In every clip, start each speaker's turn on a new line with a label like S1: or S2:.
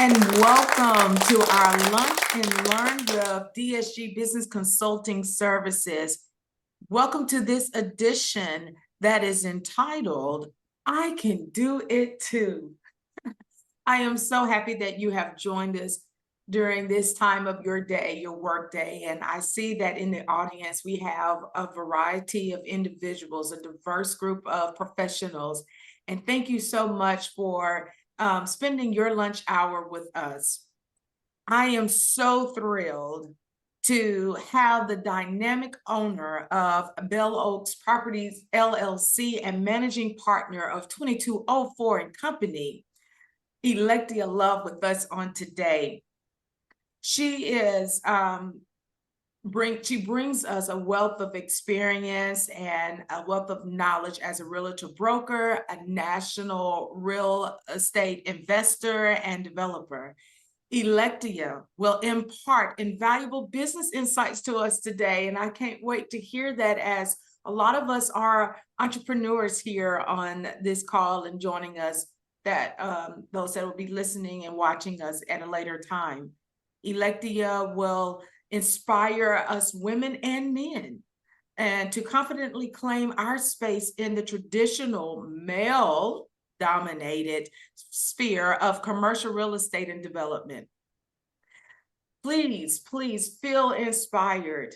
S1: and welcome to our Lunch and Learn with DSG Business Consulting Services. Welcome to this edition that is entitled, I Can Do It Too. I am so happy that you have joined us during this time of your day, your work day. And I see that in the audience, we have a variety of individuals, a diverse group of professionals. And thank you so much for spending your lunch hour with us. I am so thrilled to have the dynamic owner of Bealoaks Properties, LLC, and managing partner of 2204 and Company, Electia Love, with us on today. She is she brings us a wealth of experience and a wealth of knowledge as a realtor broker, a national real estate investor and developer. Electia will impart invaluable business insights to us today, and I can't wait to hear that, as a lot of us are entrepreneurs here on this call and joining us, that those that will be listening and watching us at a later time. Electia will inspire us women and men and to confidently claim our space in the traditional male-dominated sphere of commercial real estate and development. Please, please feel inspired.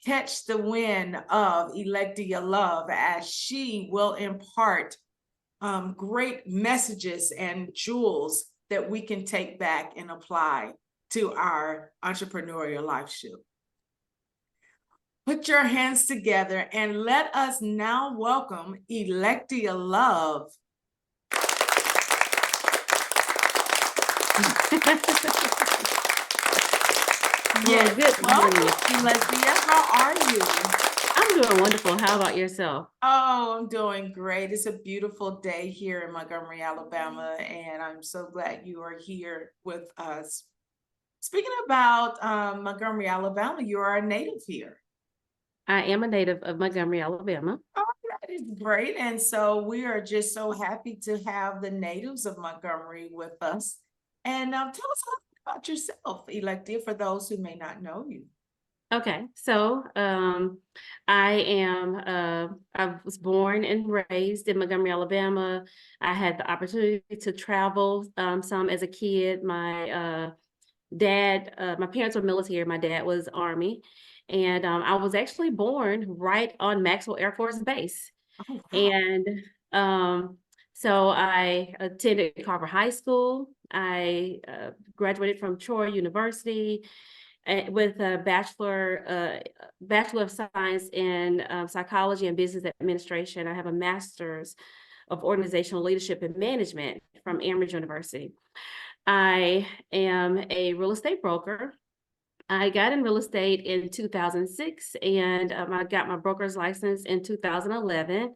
S1: Catch the wind of Electia Love as she will impart great messages and jewels that we can take back and apply to our entrepreneurial life shoot. Put your hands together and let us now welcome Electia Love.
S2: Yes, good morning,
S1: Electia. How are you?
S2: I'm doing wonderful. How about yourself?
S1: Oh, I'm doing great. It's a beautiful day here in Montgomery, Alabama, and I'm so glad you are here with us. Speaking about Montgomery, Alabama, you are a native here.
S2: I am a native of Montgomery, Alabama.
S1: Oh, that is great. And so we are just so happy to have the natives of Montgomery with us. And tell us a little bit about yourself, Electia, for those who may not know you.
S2: Okay, so I was born and raised in Montgomery, Alabama. I had the opportunity to travel some as a kid. My my parents were military. My dad was Army. And I was actually born right on Maxwell Air Force Base.
S1: Oh, wow.
S2: And so I attended Carver High School. I graduated from Troy University with a Bachelor of Science in Psychology and Business Administration. I have a Master's of Organizational Leadership and Management from Amherst University. I am a real estate broker. I got in real estate in 2006, and I got my broker's license in 2011.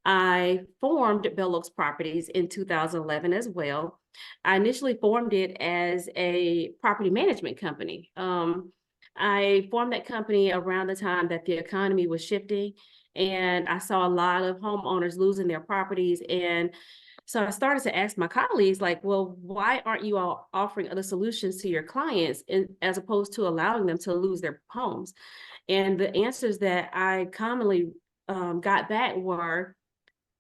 S2: I formed Bealoaks Properties in 2011 as well. I initially formed it as a property management company. I formed that company around the time that the economy was shifting, and I saw a lot of homeowners losing their properties. And so I started to ask my colleagues, like, well, why aren't you all offering other solutions to your clients as opposed to allowing them to lose their homes? And the answers that I commonly got back were,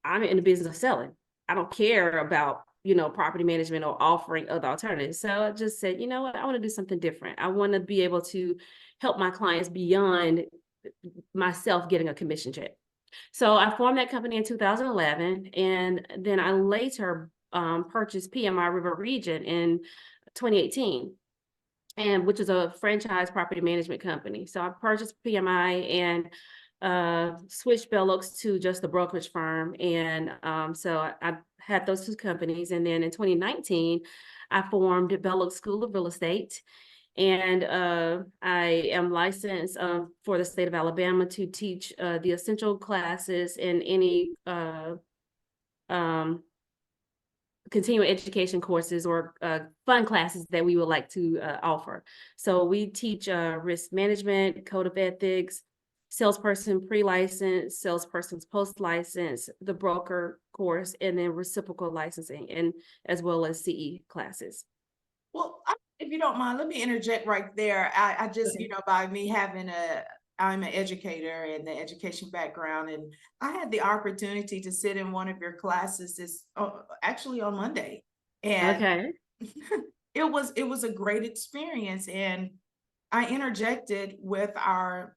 S2: I'm in the business of selling. I don't care about, property management or offering other alternatives. So I just said, you know what, I want to do something different. I want to be able to help my clients beyond myself getting a commission check. So I formed that company in 2011, and then I later purchased PMI River Region in 2018, and which is a franchise property management company. So I purchased PMI and switched Bealoaks to just the brokerage firm. And so I had those two companies. And then in 2019, I formed Bealoaks School of Real Estate. And I am licensed for the state of Alabama to teach the essential classes in any continuing education courses or fun classes that we would like to offer. So we teach risk management, code of ethics, salesperson pre-license, salesperson's post-license, the broker course, and then reciprocal licensing, and as well as CE classes.
S1: Well, if you don't mind, let me interject right there. I just,
S2: Okay.
S1: by me having I'm an educator and the education background, and I had the opportunity to sit in one of your classes actually on Monday, and
S2: Okay.
S1: it was a great experience. And I interjected with our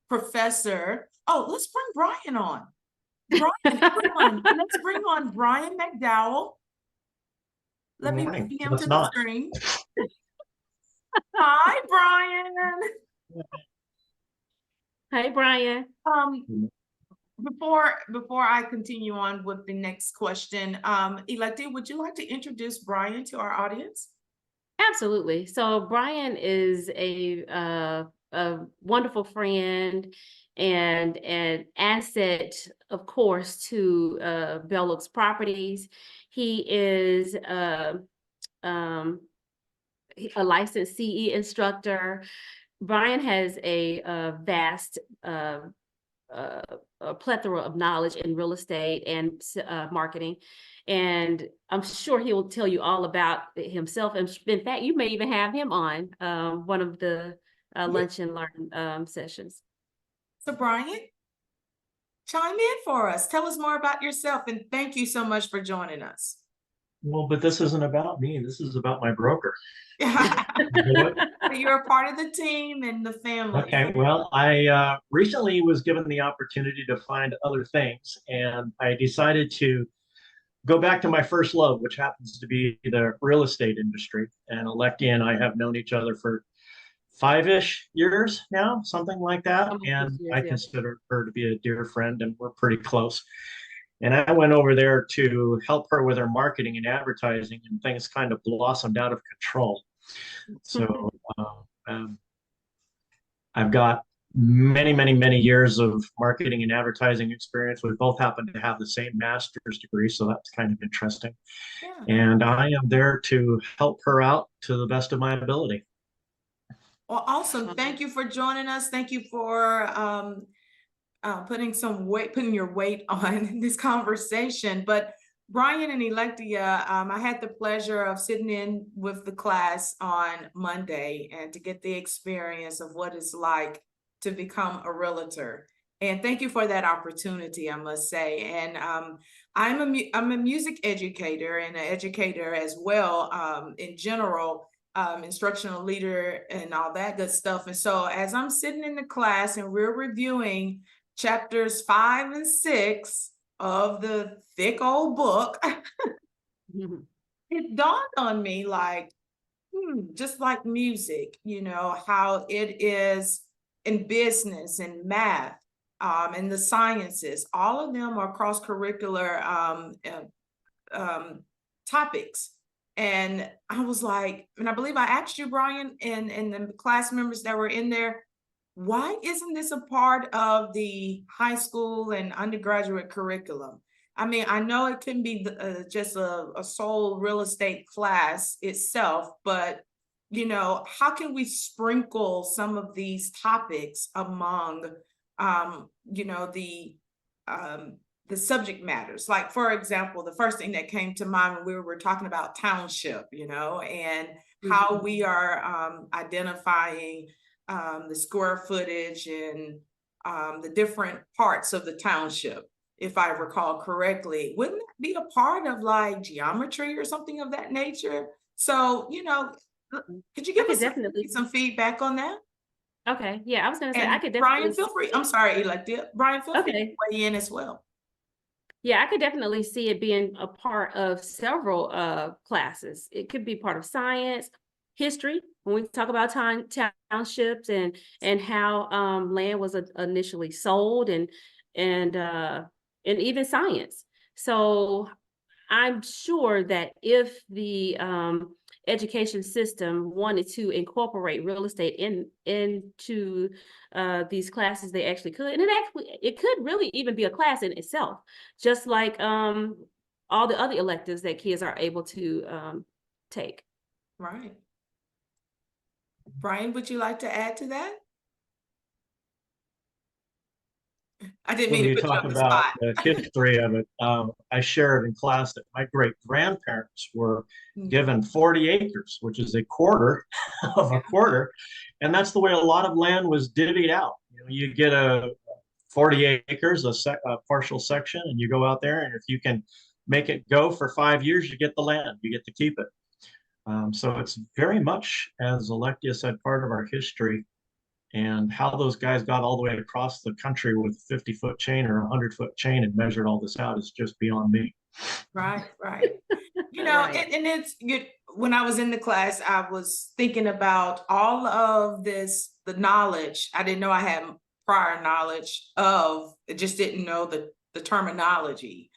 S1: professor. Oh, let's bring Brian on. Brian, everyone, let's bring on Brian McDowell.
S3: Good
S1: Let me
S3: morning.
S1: bring him
S3: Let's
S1: to the
S3: not.
S1: screen. Hi, Brian.
S2: Hey, Brian.
S1: Um, before I continue on with the next question, Electia, would you like to introduce Brian to our audience?
S2: Absolutely. So Brian is a wonderful friend and an asset, of course, to Bealoaks Properties. He is um, a licensed CE instructor. Brian has a vast uh, a plethora of knowledge in real estate and marketing. And I'm sure he will tell you all about himself. And in fact, you may even have him on one of the
S1: Yeah.
S2: lunch and learn sessions.
S1: So Brian, chime in for us. Tell us more about yourself, and thank you so much for joining us.
S3: Well, but this isn't about me. This is about my broker.
S1: You're a part of the team and the family.
S3: Okay, well, I recently was given the opportunity to find other things, and I decided to go back to my first love, which happens to be the real estate industry. And Electia and I have known each other for 5-ish years now, something like that.
S2: Almost
S3: And
S2: 6 years,
S3: I
S2: yeah.
S3: consider her to be a dear friend, and we're pretty close. And I went over there to help her with her marketing and advertising, and things kind of blossomed out of control. So um, I've got many, many, many years of marketing and advertising experience. We both happen to have the same master's degree, so that's kind of interesting.
S1: Yeah.
S3: And I am there to help her out to the best of my ability.
S1: Well, awesome. Thank you for joining us. Thank you for putting your weight on this conversation. But Brian and Electia, I had the pleasure of sitting in with the class on Monday and to get the experience of what it's like to become a realtor. And thank you for that opportunity, I must say. And I'm a music educator and an educator as well, in general, instructional leader and all that good stuff. And so as I'm sitting in the class and we're reviewing chapters 5 and 6 of the thick old book, it dawned on me like, just like music, how it is in business and math, and the sciences, all of them are cross-curricular topics. And I was like, and I believe I asked you, Brian, and the class members that were in there, why isn't this a part of the high school and undergraduate curriculum? I mean, I know it can be just a sole real estate class itself, but how can we sprinkle some of these topics among, the subject matters? Like, for example, the first thing that came to mind when we were talking about township, and how we are identifying the square footage and the different parts of the township, if I recall correctly. Wouldn't that be a part of like geometry or something of that nature? So, could you
S2: I
S1: give
S2: could
S1: us
S2: definitely.
S1: some feedback on that?
S2: Okay, yeah, I was gonna say I
S1: And
S2: could
S1: Brian,
S2: definitely.
S1: feel free. I'm sorry, Electia. Brian, feel free to
S2: Okay.
S1: weigh in as well.
S2: Yeah, I could definitely see it being a part of several classes. It could be part of science, history, when we talk about townships and how land was initially sold and even science. So I'm sure that if the education system wanted to incorporate real estate into these classes, they actually could. And it could really even be a class in itself, just like all the other electives that kids are able to take.
S1: Right. Brian, would you like to add to that? I didn't
S3: when
S1: mean to
S3: you
S1: put you
S3: talk
S1: on the
S3: about
S1: spot.
S3: the history of it, I shared in class that my great grandparents were
S1: Mm,
S3: given 40 acres, which is a quarter of a
S1: yeah.
S3: quarter. And that's the way a lot of land was divvied out. You get a 40 acres, a partial section, and you go out there, and if you can make it go for 5 years, you get the land, you get to keep it. So it's very much, as Electia said, part of our history. And how those guys got all the way across the country with a 50-foot chain or a 100-foot chain and measured all this out is just beyond me.
S1: Right, right.
S2: Right.
S1: And it's good. When I was in the class, I was thinking about all of this, the knowledge. I didn't know I had prior knowledge of, I just didn't know the terminology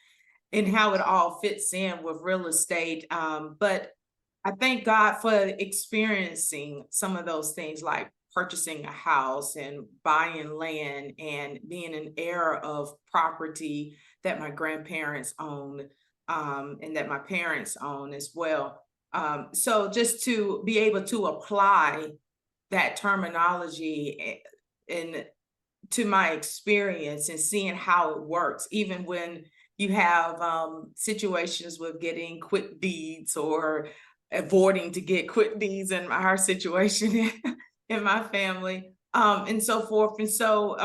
S1: and how it all fits in with real estate. But I thank God for experiencing some of those things like purchasing a house and buying land and being an heir of property that my grandparents owned, and that my parents own as well. So just to be able to apply that terminology and to my experience and seeing how it works, even when you have situations with getting quick deeds or avoiding to get quick deeds in our situation in my family, and so forth. And so,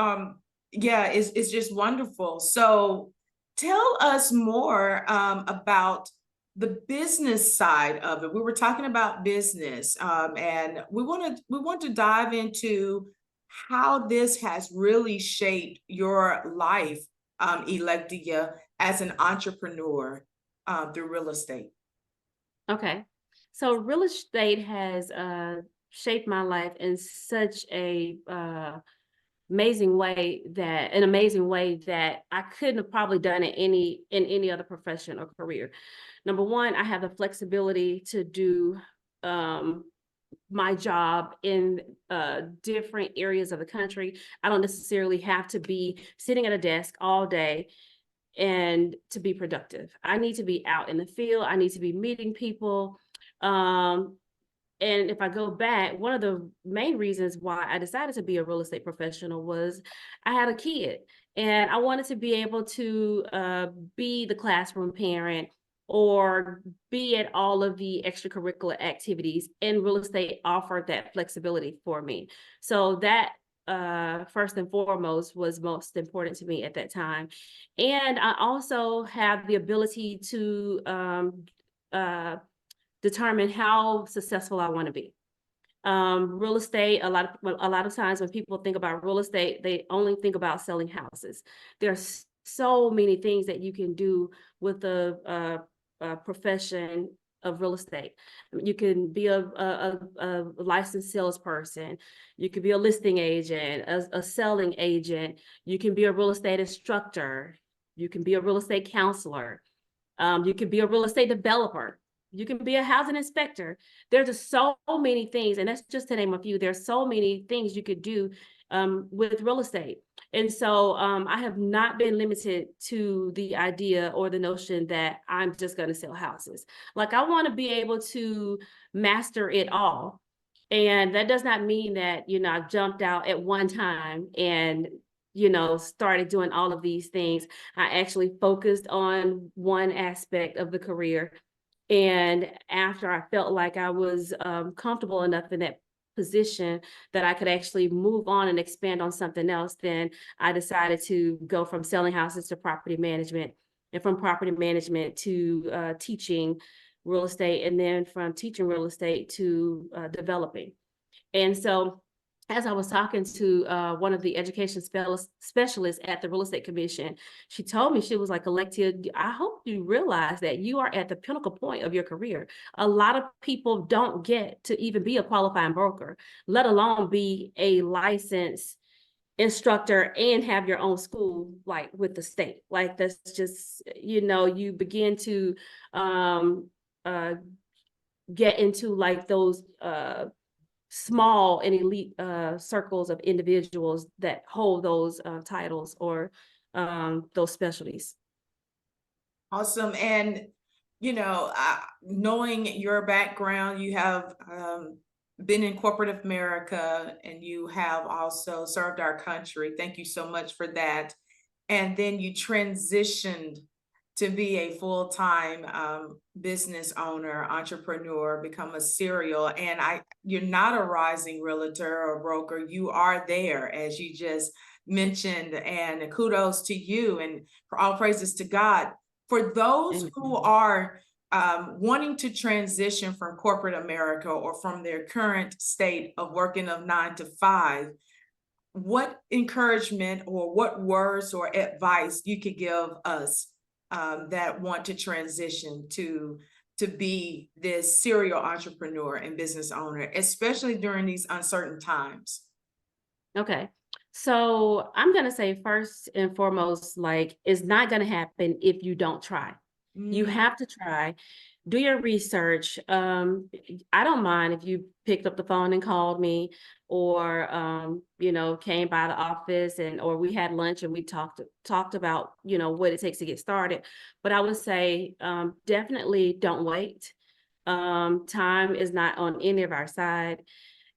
S1: yeah, it's just wonderful. So tell us more about the business side of it. We were talking about business, and we want to dive into how this has really shaped your life, Electia, as an entrepreneur through real estate.
S2: Okay. So real estate has shaped my life in such a amazing way that I couldn't have probably done it in any other profession or career. Number one, I have the flexibility to do my job in different areas of the country. I don't necessarily have to be sitting at a desk all day and to be productive. I need to be out in the field. I need to be meeting people. And if I go back, one of the main reasons why I decided to be a real estate professional was I had a kid and I wanted to be able to be the classroom parent or be at all of the extracurricular activities, and real estate offered that flexibility for me. So that first and foremost was most important to me at that time. And I also have the ability to determine how successful I want to be. Real estate, a lot of times when people think about real estate, they only think about selling houses. There's so many things that you can do with the profession of real estate. You can be a licensed salesperson. You could be a listing agent, a selling agent. You can be a real estate instructor. You can be a real estate counselor. You can be a real estate developer. You can be a housing inspector. There's just so many things, and that's just to name a few. There's so many things you could do with real estate. And so I have not been limited to the idea or the notion that I'm just going to sell houses. Like, I want to be able to master it all. And that does not mean that, I jumped out at one time and started doing all of these things. I actually focused on one aspect of the career. And after I felt like I was comfortable enough in that position that I could actually move on and expand on something else, then I decided to go from selling houses to property management, and from property management to teaching real estate, and then from teaching real estate to developing. And so as I was talking to one of the education specialists at the Real Estate Commission, she told me, she was like, Electia, I hope you realize that you are at the pinnacle point of your career. A lot of people don't get to even be a qualifying broker, let alone be a licensed instructor and have your own school, like with the state. Like, that's just, you begin to get into like those small and elite circles of individuals that hold those titles or those specialties.
S1: Awesome. And, knowing your background, you have been in corporate America and you have also served our country. Thank you so much for that. and then you transitioned to be a full-time business owner, entrepreneur, become a serial. And you're not a rising realtor or broker. You are there, as you just mentioned, and kudos to you, and for all praises to God. For those who are wanting to transition from corporate America or from their current state of working of 9 to 5, what encouragement or what words or advice you could give us that want to transition to be this serial entrepreneur and business owner, especially during these uncertain times?
S2: Okay. So I'm going to say first and foremost, like, it's not going to happen if you don't try. You have to try, do your research. I don't mind if you picked up the phone and called me, or, you know, came by the office or we had lunch and we talked about, you know, what it takes to get started. But I would say, definitely don't wait. Time is not on any of our side.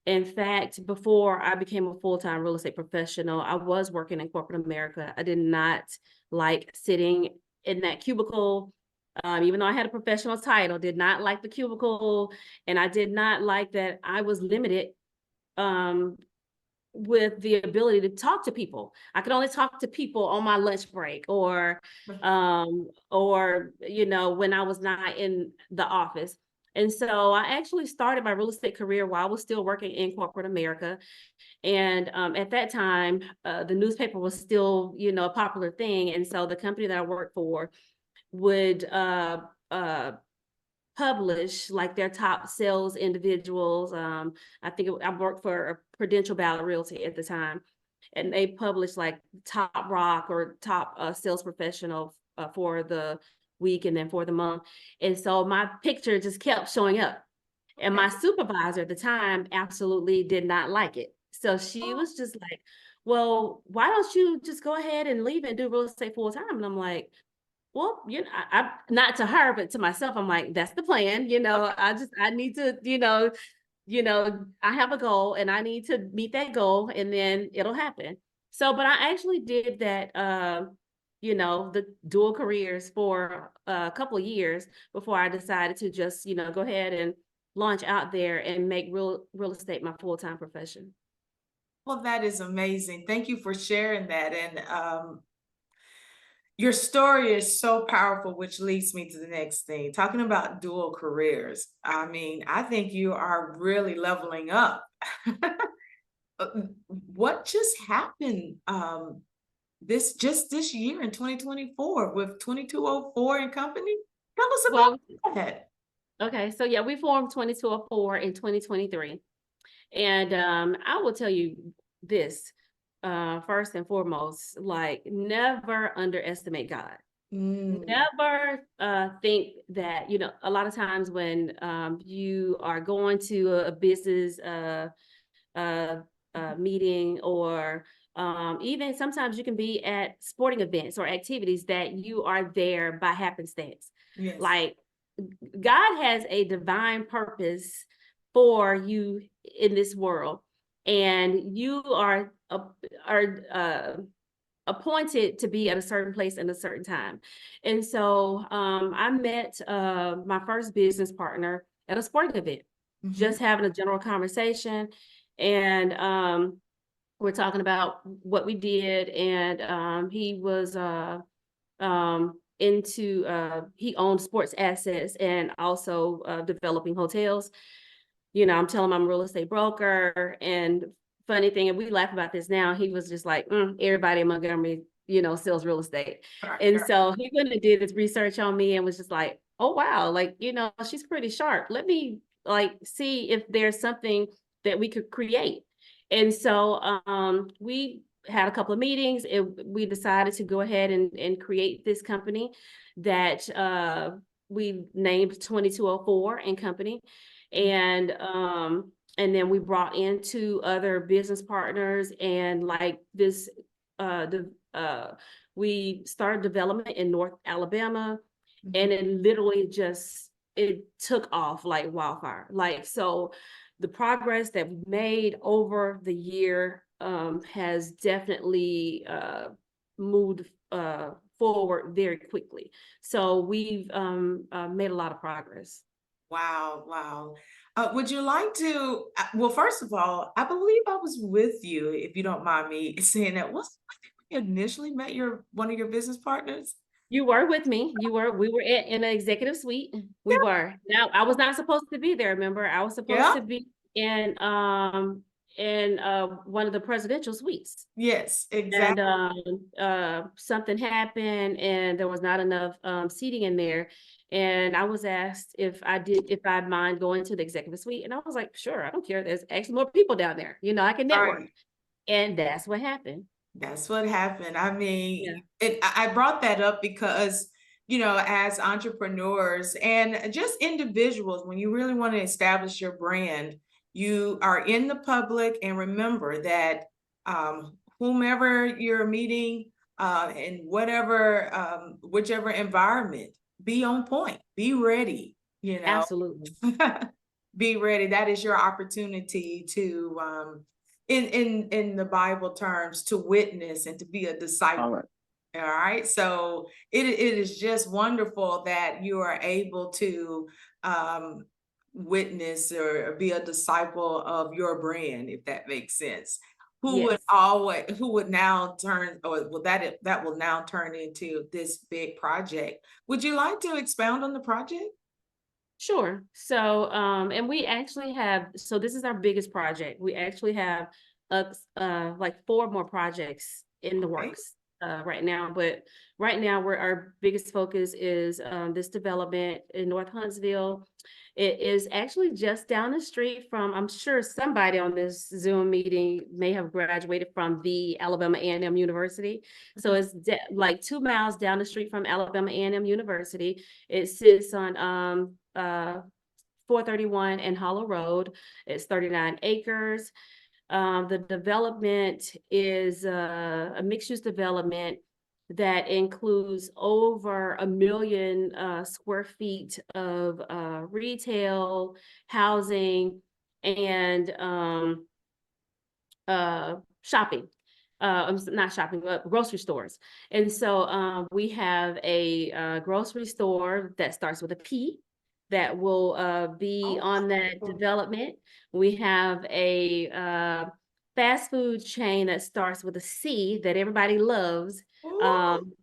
S2: In fact, before I became a full-time real estate professional, I was working in corporate America. I did not like sitting in that cubicle. Even though I had a professional title, did not like the cubicle, and I did not like that I was limited with the ability to talk to people. I could only talk to people on my lunch break, or you know, when I was not in the office. And so I actually started my real estate career while I was still working in corporate America. And at that time, the newspaper was still, you know, a popular thing. And so the company that I worked for would publish like their top sales individuals. I think I worked for a Prudential Ballot Realty at the time, and they published like top rock or top sales professional for the week and then for the month. And so my picture just kept showing up. And my supervisor at the time absolutely did not like it. So she was just like, well, why don't you just go ahead and leave and do real estate full time? And I'm like, well, you know, I not to her, but to myself, I'm like, that's the plan. You know, I need to, I have a goal and I need to meet that goal, and then it'll happen. So, but I actually did that, you know, the dual careers for a couple of years before I decided to just, you know, go ahead and launch out there and make real estate my full-time profession.
S1: Well, that is amazing. Thank you for sharing that. And your story is so powerful, which leads me to the next thing. Talking about dual careers. I mean, I think you are really leveling up. What just happened this year in 2024 with 2204 and Company? Tell us about that.
S2: Okay, so yeah, we formed 2204 in 2023. And I will tell you this, first and foremost, like, never underestimate God. Never think that, you know, a lot of times when you are going to a business meeting, or even sometimes you can be at sporting events or activities that you are there by happenstance.
S1: Yes.
S2: Like, God has a divine purpose for you in this world, and you are appointed to be at a certain place in a certain time. And so I met my first business partner at a sporting event, just having a general conversation, and we're talking about what we did, and he was he owned sports assets and also developing hotels. You know, I'm telling him I'm a real estate broker, and funny thing, and we laugh about this now, he was just like, everybody in Montgomery, you know, sells real estate. And so he went and did his research on me and was just like, oh wow, like, you know, she's pretty sharp. Let me like see if there's something that we could create. And so we had a couple of meetings, and we decided to go ahead and create this company that we named 2204 and Company. And then we brought in 2 other business partners, and like this we started development in North Alabama, and it literally just, it took off like wildfire. Like, so the progress that we made over the year has definitely moved forward very quickly. So we've made a lot of progress.
S1: Wow, wow. Would you like to, well, first of all, I believe I was with you, if you don't mind me saying that. Was you initially met one of your business partners?
S2: You were with me. We were in an executive suite. We were. Now, I was not supposed to be there, remember? I was supposed
S1: Yeah.
S2: to be in one of the presidential suites.
S1: Yes,
S2: And
S1: exactly.
S2: something happened and there was not enough seating in there. And I was asked if I'd mind going to the executive suite. And I was like, sure, I don't care. There's actually more people down there. You know, I can network.
S1: Right.
S2: And that's what happened.
S1: That's what happened. I
S2: Yeah.
S1: mean, I brought that up because, as entrepreneurs and just individuals, when you really want to establish your brand, you are in the public, and remember that whomever you're meeting in whichever environment, be on point, be ready,
S2: Absolutely.
S1: be ready. That is your opportunity to in the Bible terms, to witness and to be a disciple.
S2: All right.
S1: All right. So it is just wonderful that you are able to witness or be a disciple of your brand, if that makes sense.
S2: Yes.
S1: Who would now turn, or will that will now turn into this big project. Would you like to expound on the project?
S2: Sure. So, and we actually have, so this is our biggest project. We actually have like 4 more projects in the
S1: Okay.
S2: works right now. But right now, our biggest focus is this development in North Huntsville. It is actually just down the street from, I'm sure somebody on this Zoom meeting may have graduated from the Alabama A&M University. So it's like 2 miles down the street from Alabama A&M University. It sits on 431 and Hollow Road. It's 39 acres. The development is a mixed-use development that includes over 1 million square feet of retail, housing, and shopping. Not shopping, but grocery stores. And so we have a grocery store that starts with a P that will be
S1: Oh,
S2: on that
S1: wonderful.
S2: development. We have a fast food chain that starts with a C that everybody loves.
S1: Ooh.
S2: Um,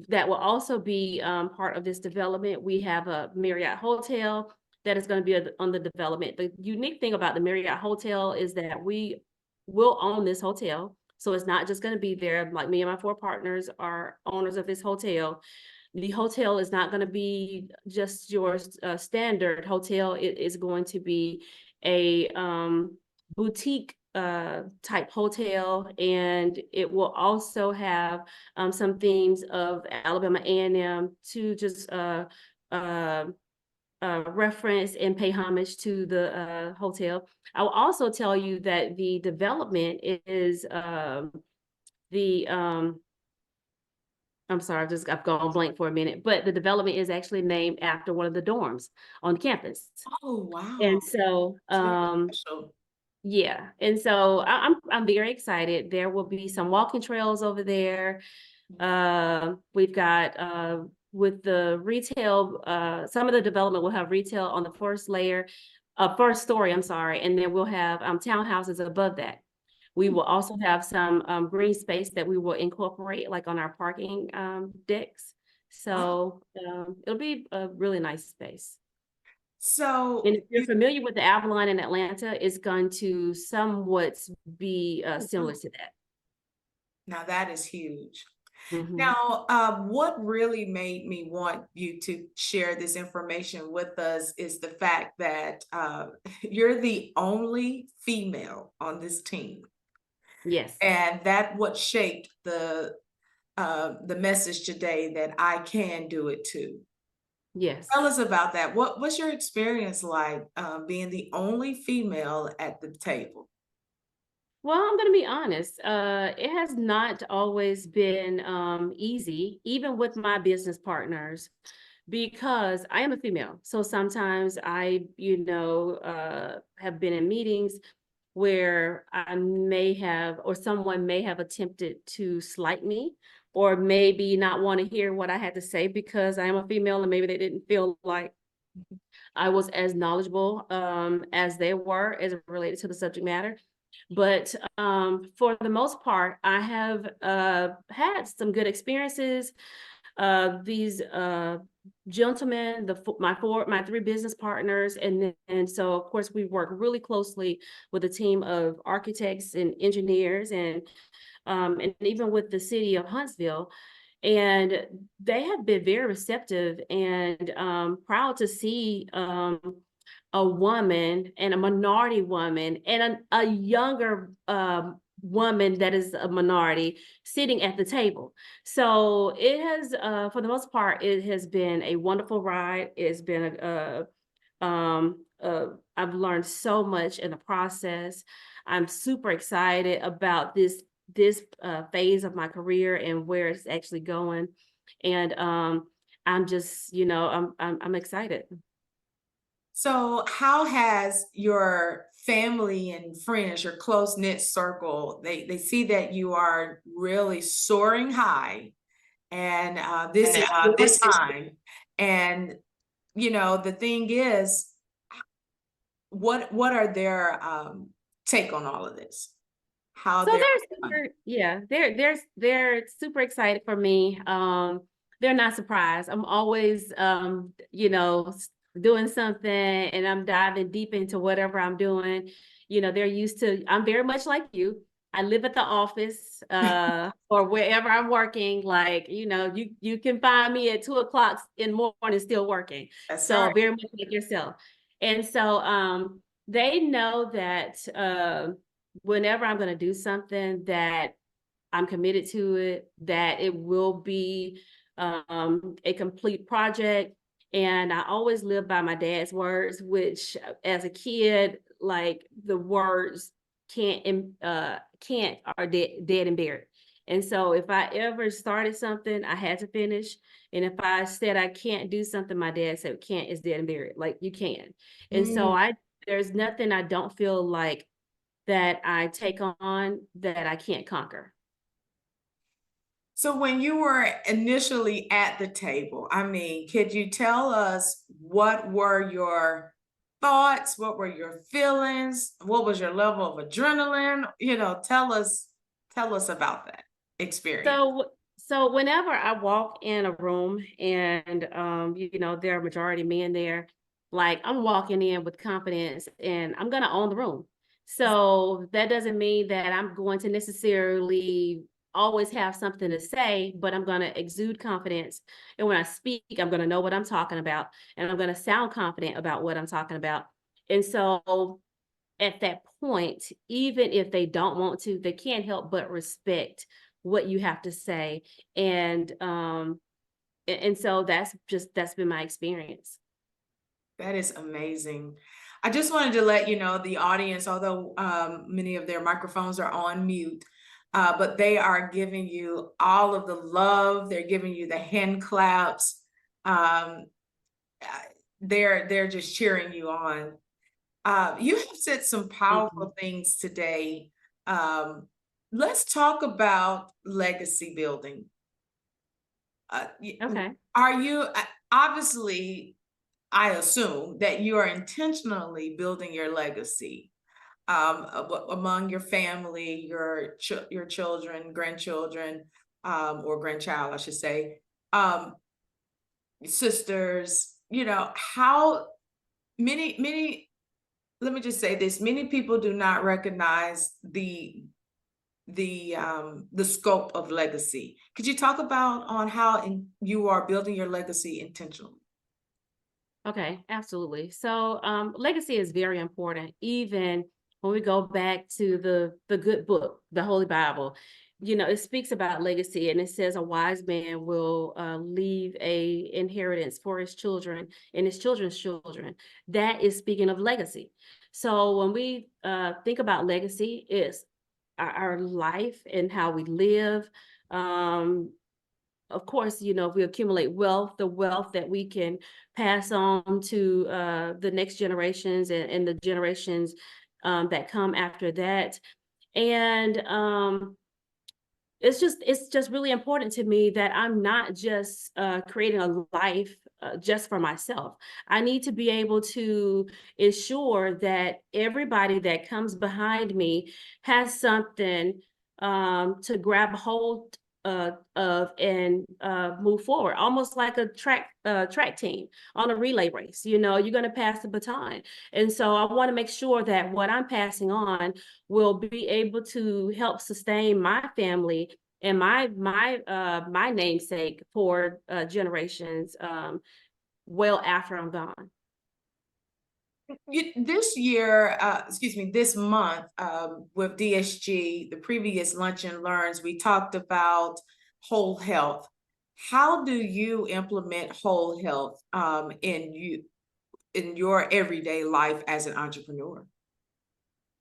S2: that will also be part of this development. We have a Marriott Hotel that is going to be on the development. The unique thing about the Marriott Hotel is that we will own this hotel. So it's not just going to be there. Like, me and my 4 partners are owners of this hotel. The hotel is not going to be just your standard hotel. It is going to be a boutique type hotel, and it will also have some themes of Alabama A&M to just reference and pay homage to the hotel. I will also tell you that the development is the I'm sorry, I've gone blank for a minute, but the development is actually named after one of the dorms on campus.
S1: Oh, wow.
S2: And so
S1: It's very special.
S2: yeah, and so I'm very excited. There will be some walking trails over there. We've got with the retail, some of the development will have retail on the first story, I'm sorry, and then we'll have townhouses above that. We will also have some green space that we will incorporate, like on our parking decks.
S1: Wow.
S2: So it'll be a really nice space.
S1: So
S2: And if you're familiar with the Avalon in Atlanta, it's going to somewhat be similar to that.
S1: now that is huge.
S2: Mhm.
S1: Now, what really made me want you to share this information with us is the fact that you're the only female on this team,
S2: Yes,
S1: and that what shaped the message today, that I can do it too.
S2: yes.
S1: Tell us about that. What's your experience like being the only female at the table?
S2: Well, I'm gonna be honest. It has not always been easy, even with my business partners, because I am a female. So sometimes I, have been in meetings where I may have, or someone may have attempted to slight me or maybe not want to hear what I had to say because I am a female, and maybe they didn't feel like I was as knowledgeable as they were as it related to the subject matter. But for the most part, I have had some good experiences. These gentlemen, my three business partners, and so of course we work really closely with a team of architects and engineers, and even with the city of Huntsville. And they have been very receptive and proud to see a woman and a minority woman and a younger woman that is a minority sitting at the table. So it has, for the most part, it has been a wonderful ride. It's been I've learned so much in the process. I'm super excited about this phase of my career and where it's actually going. And I'm just, I'm excited.
S1: So how has your family and friends, your close-knit circle, they see that you are really soaring high, and this is your time. And the thing is, what are their take on all of this? How
S2: So
S1: they're
S2: they're super excited for me. They're not surprised. I'm always doing something, and I'm diving deep into whatever I'm doing. They're used to, I'm very much like you. I live at the office or wherever I'm working. Like, you can find me at 2 o'clock in the morning still working.
S1: That's
S2: So
S1: right.
S2: very much like yourself. And so they know that whenever I'm going to do something, that I'm committed to it, that it will be a complete project. And I always live by my dad's words, which as a kid, like the words can't are dead and buried. And so if I ever started something, I had to finish. And if I said I can't do something, my dad said can't is dead and buried. Like, you can. And so there's nothing I don't feel like that I take on that I can't conquer.
S1: So when you were initially at the table, I mean, could you tell us what were your thoughts? What were your feelings? What was your level of adrenaline? Tell us about that experience.
S2: So whenever I walk in a room and there are majority men there, like, I'm walking in with confidence and I'm gonna own the room. So that doesn't mean that I'm going to necessarily always have something to say, but I'm gonna exude confidence. And when I speak, I'm gonna know what I'm talking about, and I'm gonna sound confident about what I'm talking about. And so at that point, even if they don't want to, they can't help but respect what you have to say. And so that's been my experience.
S1: That is amazing. I just wanted to let you know, the audience, although many of their microphones are on mute, but they are giving you all of the love. They're giving you the hand claps. Um, they're just cheering you on. You have said some powerful things today. Let's talk about legacy building.
S2: Okay.
S1: Are you obviously, I assume that you are intentionally building your legacy among your family, your children, grandchildren, or grandchild, I should say, sisters. How many. Let me just say this: many people do not recognize the scope of legacy. Could you talk about on how you are building your legacy intentionally?
S2: Okay, absolutely. So legacy is very important. Even when we go back to the good book, the Holy Bible, it speaks about legacy, and it says a wise man will leave a inheritance for his children and his children's children. That is speaking of legacy. So when we think about legacy, it's our life and how we live. Of course, if we accumulate wealth, the wealth that we can pass on to the next generations and the generations that come after that. And it's just really important to me that I'm not just creating a life just for myself. I need to be able to ensure that everybody that comes behind me has something to grab hold of and move forward, almost like a track team on a relay race. You know, you're going to pass the baton, and so I want to make sure that what I'm passing on will be able to help sustain my family and my namesake for generations well after I'm gone.
S1: This year, excuse me, this month, with DSG, the previous Lunch and Learns, we talked about whole health. How do you implement whole health in your everyday life as an entrepreneur?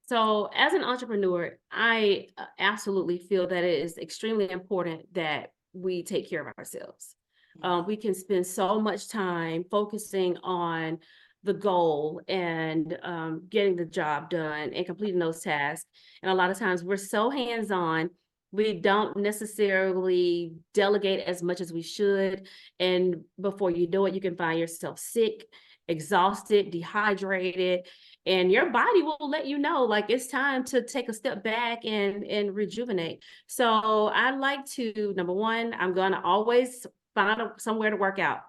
S2: So, as an entrepreneur, I absolutely feel that it is extremely important that we take care of ourselves. We can spend so much time focusing on the goal and getting the job done and completing those tasks. And a lot of times we're so hands-on, we don't necessarily delegate as much as we should. And before you know it, you can find yourself sick, exhausted, dehydrated, and your body will let you know like it's time to take a step back and rejuvenate. So I like to, number one, I'm going to always find somewhere to work out.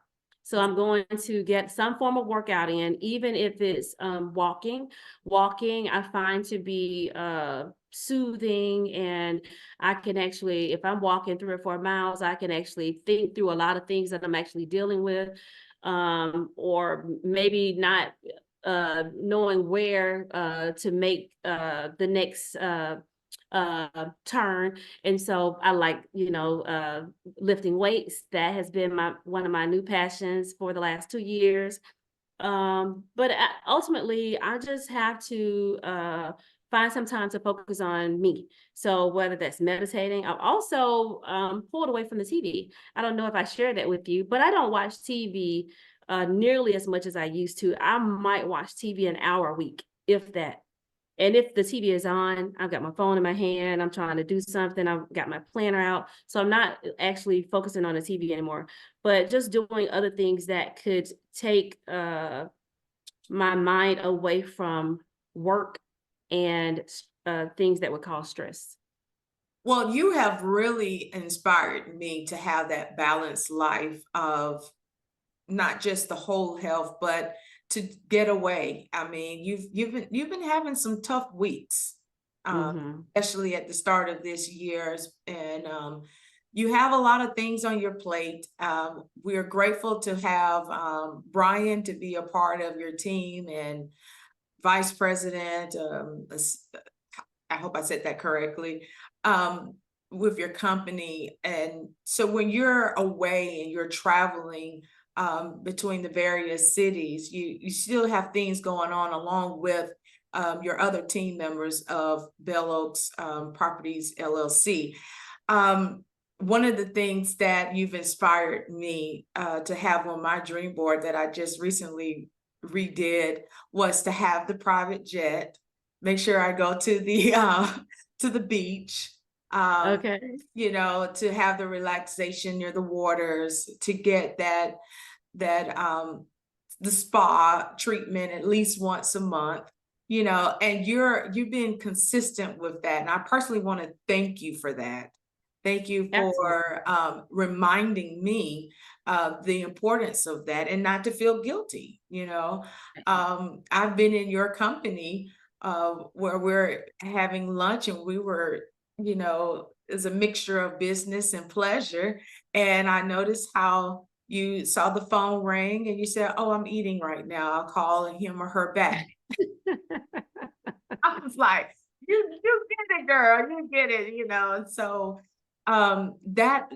S2: So I'm going to get some form of workout in, even if it's walking. Walking I find to be soothing, and I can actually, if I'm walking 3 or 4 miles, I can actually think through a lot of things that I'm actually dealing with, or maybe not knowing where to make the next turn. And so I like, lifting weights. That has been one of my new passions for the last 2 years. But ultimately, I just have to find some time to focus on me. So whether that's meditating, I've also pulled away from the TV. I don't know if I shared that with you, but I don't watch TV nearly as much as I used to. I might watch TV an hour a week, if that. And if the TV is on, I've got my phone in my hand, I'm trying to do something, I've got my planner out. So I'm not actually focusing on the TV anymore, but just doing other things that could take my mind away from work and things that would cause stress.
S1: Well, you have really inspired me to have that balanced life of not just the whole health, but to get away. I mean, you've been having some tough weeks, especially at the start of this year, and you have a lot of things on your plate. We're grateful to have Brian to be a part of your team, and vice president. I hope I said that correctly. With your company, and so when you're away and you're traveling between the various cities, you still have things going on along with your other team members of Bealoaks Properties LLC. One of the things that you've inspired me to have on my dream board that I just recently redid was to have the private jet. Make sure I go to the beach.
S2: Okay.
S1: To have the relaxation near the waters, to get that the spa treatment at least once a month, and you've been consistent with that. And I personally want to thank you for that. Thank you for reminding me of the importance of that and not to feel guilty. I've been in your company where we're having lunch, and we were, it's a mixture of business and pleasure. And I noticed how you saw the phone ring and you said, "Oh, I'm eating right now. I'll call him or her back." I was like, you get it, girl, you get it. So that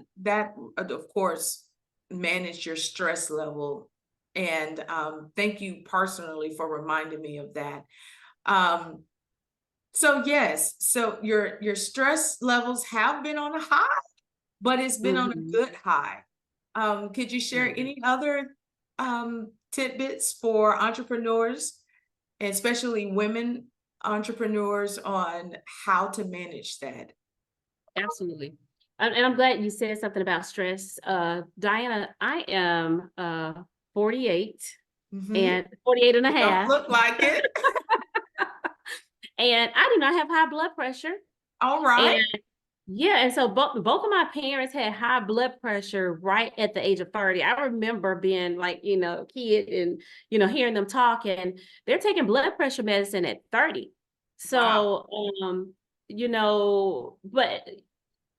S1: of course manage your stress level. And thank you personally for reminding me of that. So yes, so your stress levels have been on a high, but it's been on a good high. Could you share any other tidbits for entrepreneurs, and especially women entrepreneurs, on how to manage that?
S2: Absolutely. And I'm glad you said something about stress. Diana, I am 48
S1: Mhm.
S2: and 48 and a
S1: You don't
S2: half,
S1: look like it.
S2: and I do not have high blood pressure.
S1: All right.
S2: And yeah, and so both of my parents had high blood pressure right at the age of 30. I remember being like, a kid and, hearing them talk, and they're taking blood pressure medicine at 30.
S1: Wow.
S2: So, but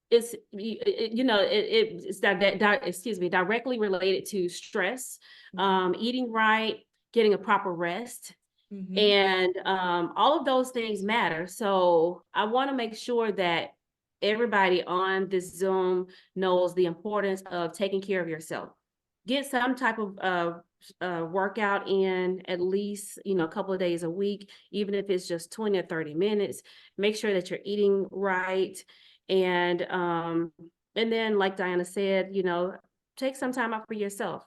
S2: it's directly related to stress, eating right, getting a proper rest,
S1: Mhm.
S2: and all of those things matter. So I want to make sure that everybody on this Zoom knows the importance of taking care of yourself. Get some type of workout in at least, a couple of days a week, even if it's just 20 or 30 minutes. Make sure that you're eating right. And then, like Diana said, take some time out for yourself,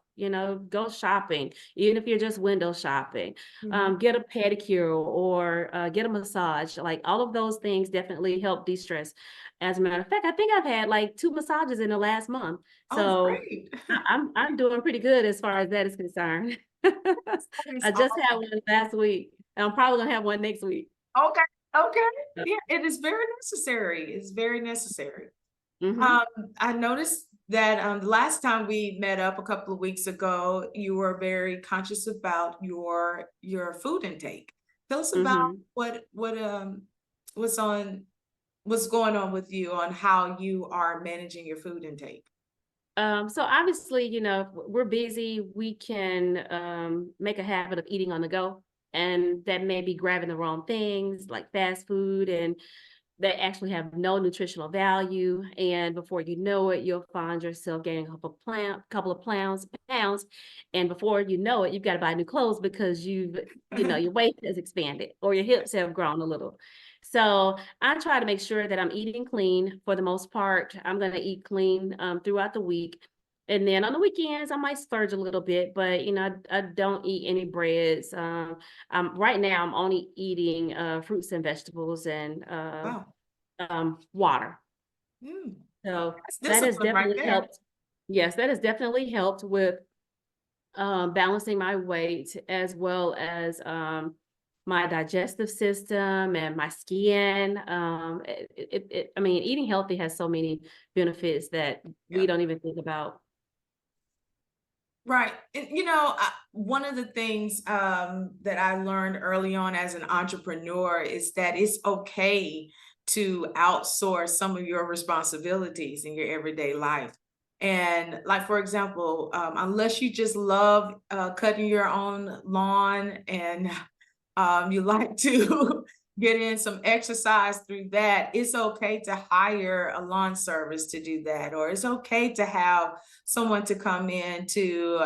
S2: go shopping, even if you're just window shopping,
S1: Mhm.
S2: get a pedicure or get a massage. Like all of those things definitely help de-stress. As a matter of fact, I think I've had like 2 massages in the last month.
S1: Oh,
S2: So
S1: great.
S2: I'm doing pretty good as far as that is concerned.
S1: That is
S2: I just had one last week. I'm probably gonna have one next week.
S1: okay. Okay. Yeah, it is very necessary. It's very necessary.
S2: Mm-hmm.
S1: Um, I noticed that the last time we met up a couple of weeks ago, you were very conscious about your food intake. Tell us about
S2: Mm-hmm.
S1: what's on what's going on with you on how you are managing your food intake.
S2: So obviously, if we're busy, we can make a habit of eating on the go. And that may be grabbing the wrong things like fast food and that actually have no nutritional value. And before you know it, you'll find yourself gaining a couple of pounds. And before you know it, you've got to buy new clothes because your waist has expanded or your hips have grown a little. So I try to make sure that I'm eating clean for the most part. I'm going to eat clean throughout the week. And then on the weekends, I might splurge a little bit, but I don't eat any breads. Right now, I'm only eating fruits and vegetables and
S1: Wow.
S2: water.
S1: Mm,
S2: So
S1: that's
S2: that has
S1: discipline right
S2: definitely
S1: there.
S2: helped. Yes, that has definitely helped with balancing my weight as well as my digestive system and my skin. I mean, eating healthy has so many benefits that
S1: Yeah.
S2: we don't even think about.
S1: Right. And one of the things that I learned early on as an entrepreneur is that it's okay to outsource some of your responsibilities in your everyday life. And like, for example, unless you just love cutting your own lawn and you like to get in some exercise through that, it's okay to hire a lawn service to do that, or it's okay to have someone to come in to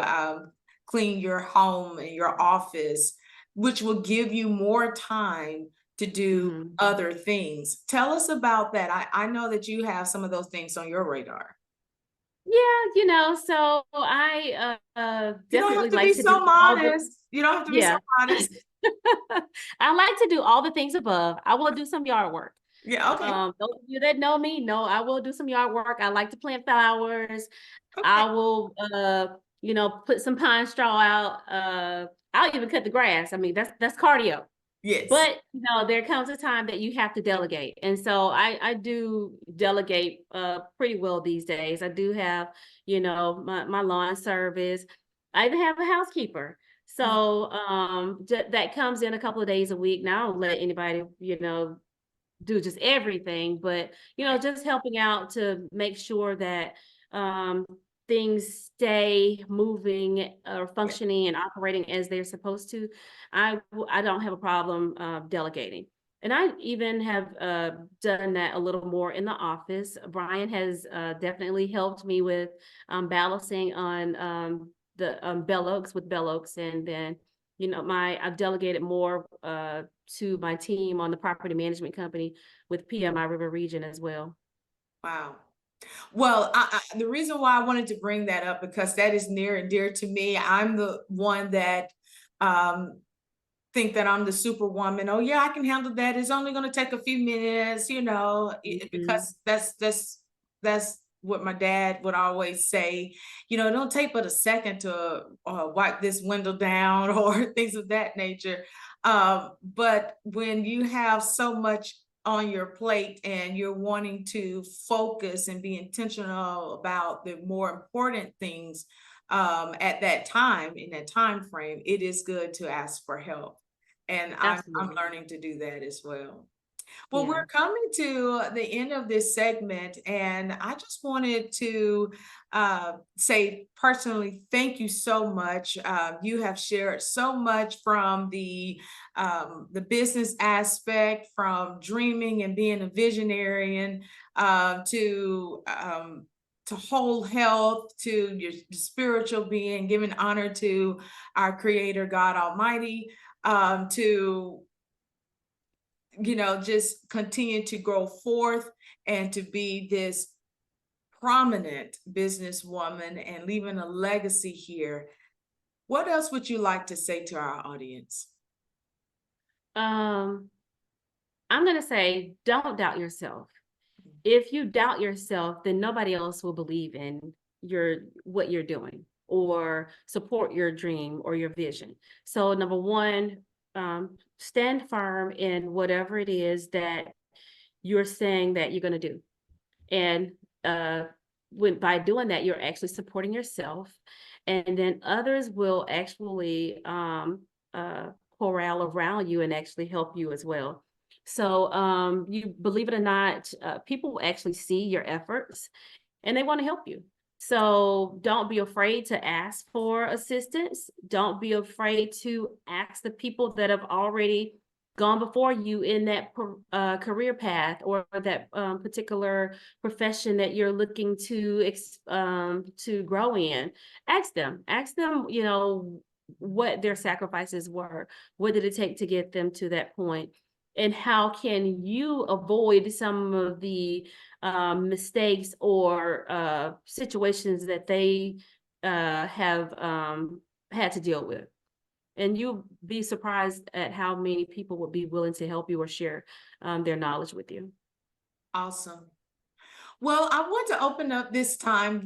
S1: clean your home and your office, which will give you more time to do
S2: Mhm.
S1: other things. Tell us about that. I know that you have some of those things on your radar.
S2: Yeah, so I
S1: You don't have
S2: definitely
S1: to be
S2: like to do
S1: so
S2: all the
S1: modest. You don't have to be so
S2: yeah.
S1: modest.
S2: I like to do all the things above. I will do some yard work.
S1: Yeah, okay.
S2: Those of you that know me know I will do some yard work. I like to plant flowers.
S1: Okay.
S2: I will put some pine straw out. I'll even cut the grass. I mean, that's cardio.
S1: Yes.
S2: But there comes a time that you have to delegate. And so I do delegate pretty well these days. I do have, my lawn service. I even have a housekeeper.
S1: Mm,
S2: So that comes in a couple of days a week. Now I don't let anybody, do just everything, but
S1: right.
S2: just helping out to make sure that um things stay moving or
S1: Yeah.
S2: functioning and operating as they're supposed to. I don't have a problem delegating. And I even have done that a little more in the office. Brian has definitely helped me with balancing on the Bealoaks with Bealoaks, and then I've delegated more to my team on the property management company with PMI River Region as well.
S1: Wow. Well, the reason why I wanted to bring that up because that is near and dear to me. I'm the one that um, think that I'm the superwoman. Oh yeah, I can handle that. It's only going to take a few minutes,
S2: Mhm.
S1: because that's that's what my dad would always say, you know, don't take but a second to wipe this window down or things of that nature. But when you have so much on your plate and you're wanting to focus and be intentional about the more important things at that time, in that time frame, it is good to ask for help. And I'm
S2: Absolutely.
S1: learning to do that as well. Well,
S2: Yeah.
S1: we're coming to the end of this segment, and I just wanted to say personally, thank you so much. You have shared so much from the business aspect, from dreaming and being a visionary, to whole health, to your spiritual being, giving honor to our Creator, God Almighty, to just continue to grow forth and to be this prominent businesswoman and leaving a legacy here. What else would you like to say to our audience?
S2: I'm going to say, don't doubt yourself. If you doubt yourself, then nobody else will believe in what you're doing or support your dream or your vision. So number one, stand firm in whatever it is that you're saying that you're going to do. And by doing that, you're actually supporting yourself. And then others will actually corral around you and actually help you as well. So you believe it or not, people will actually see your efforts and they want to help you. So don't be afraid to ask for assistance. Don't be afraid to ask the people that have already gone before you in that career path or that particular profession that you're looking to grow in. Ask them, what their sacrifices were. What did it take to get them to that point? And how can you avoid some of the mistakes or situations that they have had to deal with? And you'll be surprised at how many people would be willing to help you or share their knowledge with you.
S1: Awesome. Well, I want to open up this time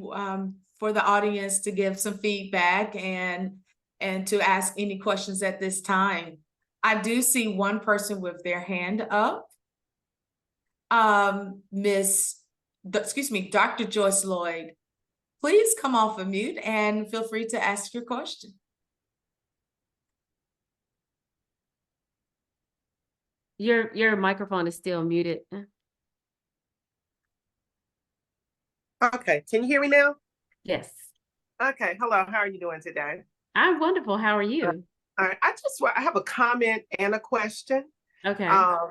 S1: for the audience to give some feedback and to ask any questions at this time. I do see one person with their hand up. Dr. Joyce Lloyd, please come off of mute and feel free to ask your question.
S2: Your microphone is still muted.
S4: Okay, can you hear me now?
S2: Yes.
S4: Okay, hello, how are you doing today?
S2: I'm wonderful. How are you?
S4: All right, I have a comment and a question.
S2: Okay.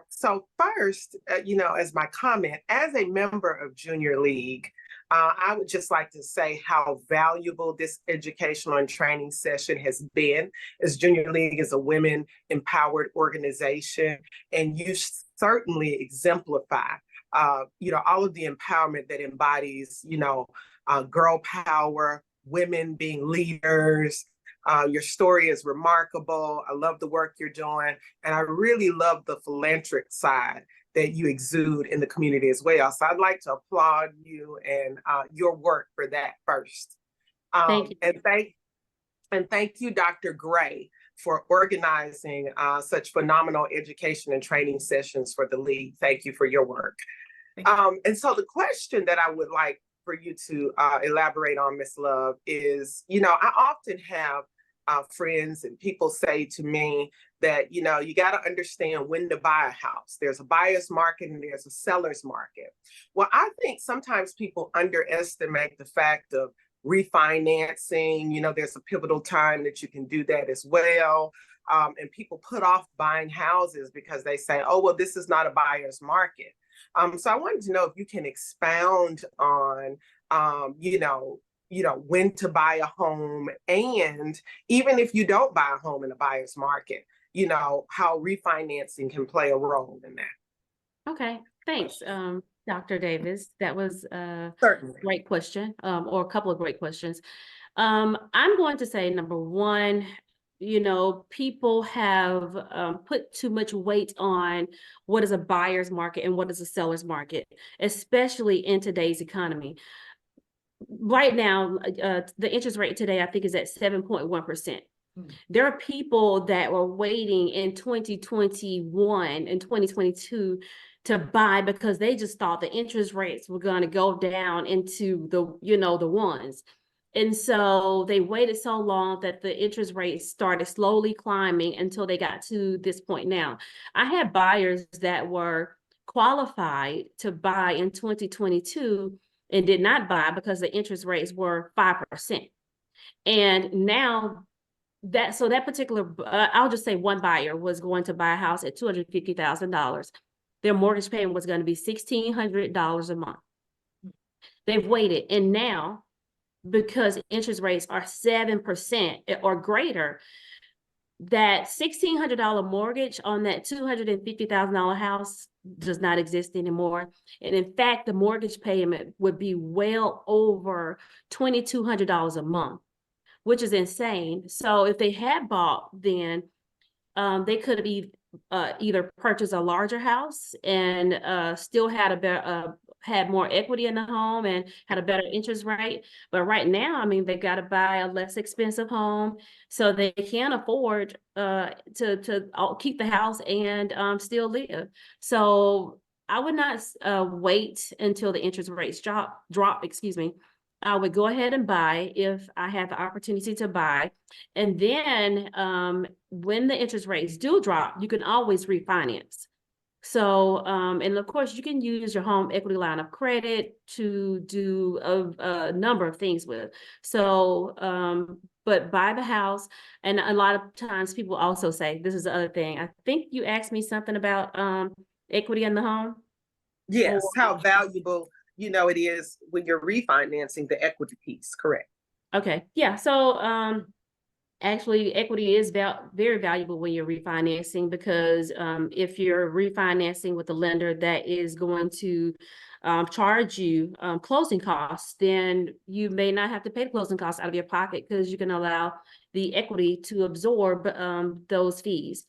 S4: So first, as my comment, as a member of Junior League, I would just like to say how valuable this educational and training session has been, as Junior League is a women-empowered organization, and you certainly exemplify, all of the empowerment that embodies, girl power, women being leaders. Your story is remarkable. I love the work you're doing. And I really love the philanthropic side that you exude in the community as well. So I'd like to applaud you and your work for that first.
S2: Thank you.
S4: And thank you, Dr. Gray, for organizing such phenomenal education and training sessions for the League. Thank you for your work. And so the question that I would like for you to elaborate on, Ms. Love, is, I often have friends and people say to me that, you got to understand when to buy a house. There's a buyer's market and there's a seller's market. Well, I think sometimes people underestimate the fact of refinancing. There's a pivotal time that you can do that as well. And people put off buying houses because they say, oh, well, this is not a buyer's market. So I wanted to know if you can expound on, when to buy a home, and even if you don't buy a home in a buyer's market, how refinancing can play a role in that.
S2: Okay, thanks, Dr. Davis. That was a
S4: Certainly.
S2: great question, or a couple of great questions. I'm going to say, number one, people have put too much weight on what is a buyer's market and what is a seller's market, especially in today's economy. Right now, the interest rate today, I think, is at 7.1%. There are people that were waiting in 2021 and 2022 to buy because they just thought the interest rates were going to go down into the ones. And so they waited so long that the interest rates started slowly climbing until they got to this point now. I had buyers that were qualified to buy in 2022 and did not buy because the interest rates were 5%. And now that particular, I'll just say one buyer was going to buy a house at $250,000. Their mortgage payment was going to be $1,600 a month. They've waited, and now, because interest rates are 7% or greater, that $1,600 mortgage on that $250,000 house does not exist anymore. And in fact, the mortgage payment would be well over $2,200 a month, which is insane. So if they had bought, then they could have either purchased a larger house and still had had more equity in the home and had a better interest rate. But right now, I mean, they got to buy a less expensive home so they can afford to keep the house and still live. So I would not wait until the interest rates drop, excuse me. I would go ahead and buy if I have the opportunity to buy. And then when the interest rates do drop, you can always refinance. So, and of course, you can use your home equity line of credit to do a number of things with. So, but buy the house. And a lot of times people also say, this is the other thing. I think you asked me something about equity in the home.
S4: Yes, how valuable, it is when you're refinancing the equity piece, correct?
S2: Okay, yeah. So, actually, equity is very valuable when you're refinancing because if you're refinancing with a lender that is going to charge you closing costs, then you may not have to pay the closing costs out of your pocket because you can allow the equity to absorb those fees.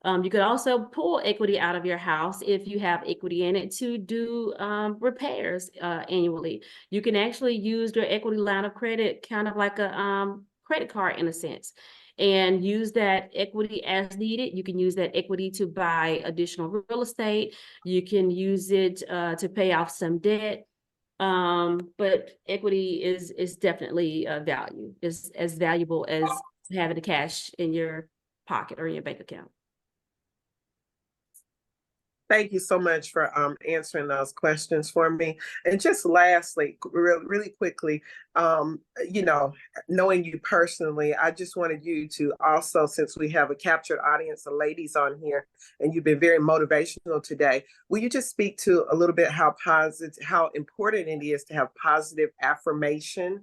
S2: You could also pull equity out of your house if you have equity in it to do repairs annually. You can actually use your equity line of credit kind of like a credit card in a sense, and use that equity as needed. You can use that equity to buy additional real estate. You can use it to pay off some debt. But equity is definitely is as valuable as having the cash in your pocket or in your bank account.
S4: Thank you so much for answering those questions for me. And just lastly, really quickly, knowing you personally, I just wanted you to also, since we have a captured audience of ladies on here, and you've been very motivational today, will you just speak to a little bit how important it is to have positive affirmation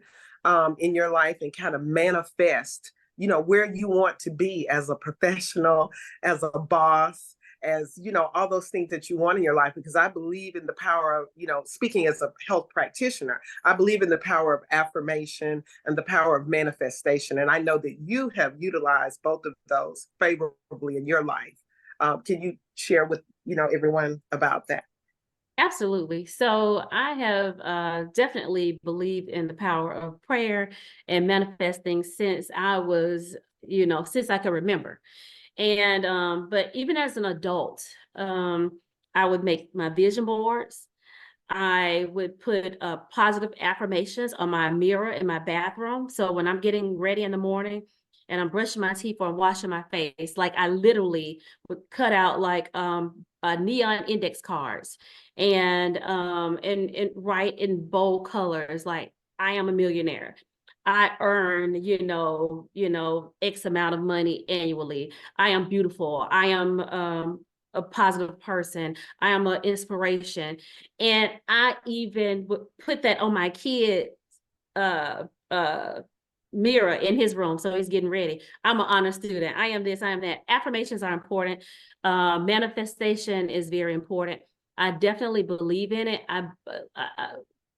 S4: in your life and kind of manifest, where you want to be as a professional, as a boss, as all those things that you want in your life, because I believe in the power of, speaking as a health practitioner, I believe in the power of affirmation and the power of manifestation. And I know that you have utilized both of those favorably in your life. Can you share with, everyone about that?
S2: Absolutely. So I have definitely believed in the power of prayer and manifesting since I was, since I can remember. And but even as an adult, I would make my vision boards. I would put positive affirmations on my mirror in my bathroom. So when I'm getting ready in the morning and I'm brushing my teeth or I'm washing my face, like I literally would cut out like neon index cards and write in bold colors like I am a millionaire. I earn, X amount of money annually. I am beautiful. I am a positive person. I am an inspiration. And I even would put that on my kid's mirror in his room. So he's getting ready. I'm an honor student. I am this, I am that. Affirmations are important. Manifestation is very important. I definitely believe in it.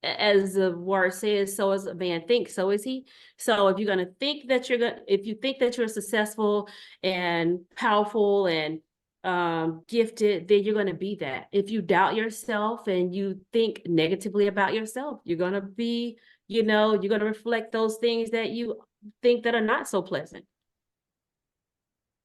S2: as the word says, so as a man thinks, so is he. So if you're gonna think that if you think that you're successful and powerful and gifted, then you're gonna be that. If you doubt yourself and you think negatively about yourself, you're gonna be, you're gonna reflect those things that you think that are not so pleasant.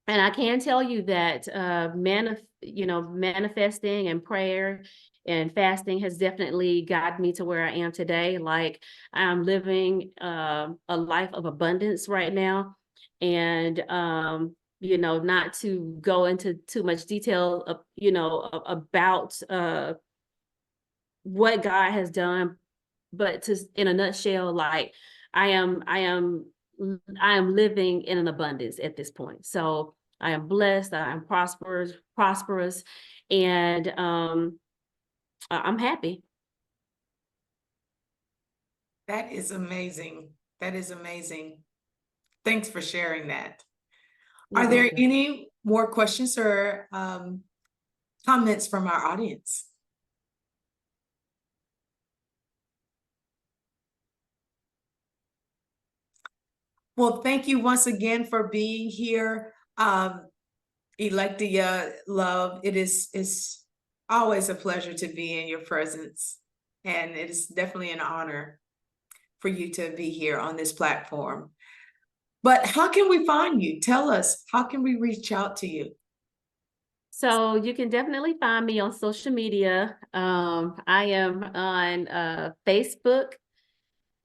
S2: And I can tell you that manifesting and prayer and fasting has definitely gotten me to where I am today. Like, I'm living a life of abundance right now. And not to go into too much detail of, about what God has done, but to, in a nutshell, like, I am living in an abundance at this point. So I am blessed, I am prosperous, and I'm happy.
S1: That is amazing. That is amazing. Thanks for sharing that.
S2: You're
S1: Are there
S2: welcome.
S1: any more questions or comments from our audience? Well, thank you once again for being here. Electia Love, it's always a pleasure to be in your presence, and it is definitely an honor for you to be here on this platform. But how can we find you? Tell us, how can we reach out to you?
S2: So you can definitely find me on social media. I am on Facebook,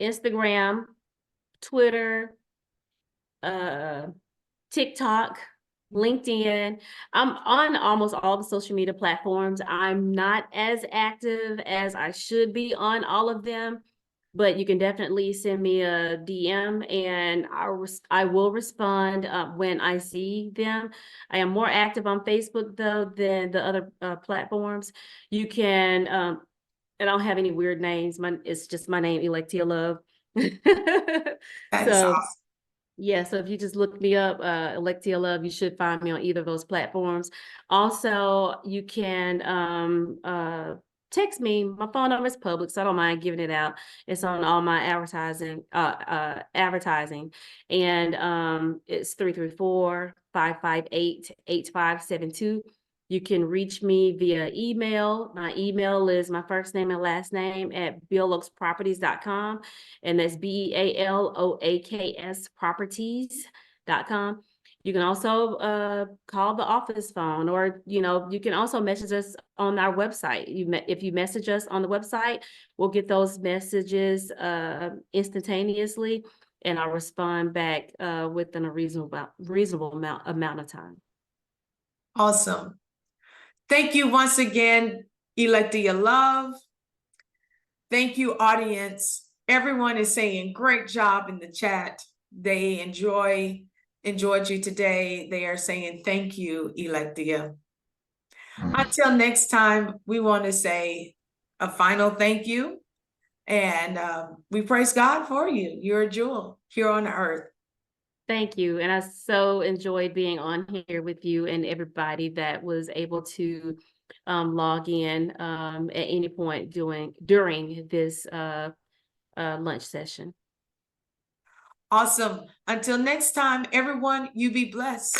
S2: Instagram, Twitter, TikTok, LinkedIn. I'm on almost all the social media platforms. I'm not as active as I should be on all of them, but you can definitely send me a DM and I will respond when I see them. I am more active on Facebook though than the other platforms. You can, I don't have any weird names. It's just my name, Electia Love.
S1: That is
S2: So
S1: awesome.
S2: yeah, so if you just look me up, Electia Love, you should find me on either of those platforms. Also, you can text me. My phone number is public, so I don't mind giving it out. It's on all my advertising, and it's 334-558-8572. You can reach me via email. My email is my first name and last name at bealoaksproperties.com. And that's BEALOAKS properties.com. You can also call the office phone, or you can also message us on our website. If you message us on the website, we'll get those messages instantaneously, and I'll respond back within a reasonable amount of time.
S1: Awesome. Thank you once again, Electia Love. Thank you, audience. Everyone is saying great job in the chat. They enjoyed you today. They are saying thank you, Electia. Until next time, we want to say a final thank you. And we praise God for you. You're a jewel here on earth.
S2: Thank you. And I so enjoyed being on here with you and everybody that was able to log in at any point during this lunch session.
S1: Awesome. Until next time, everyone, you be blessed.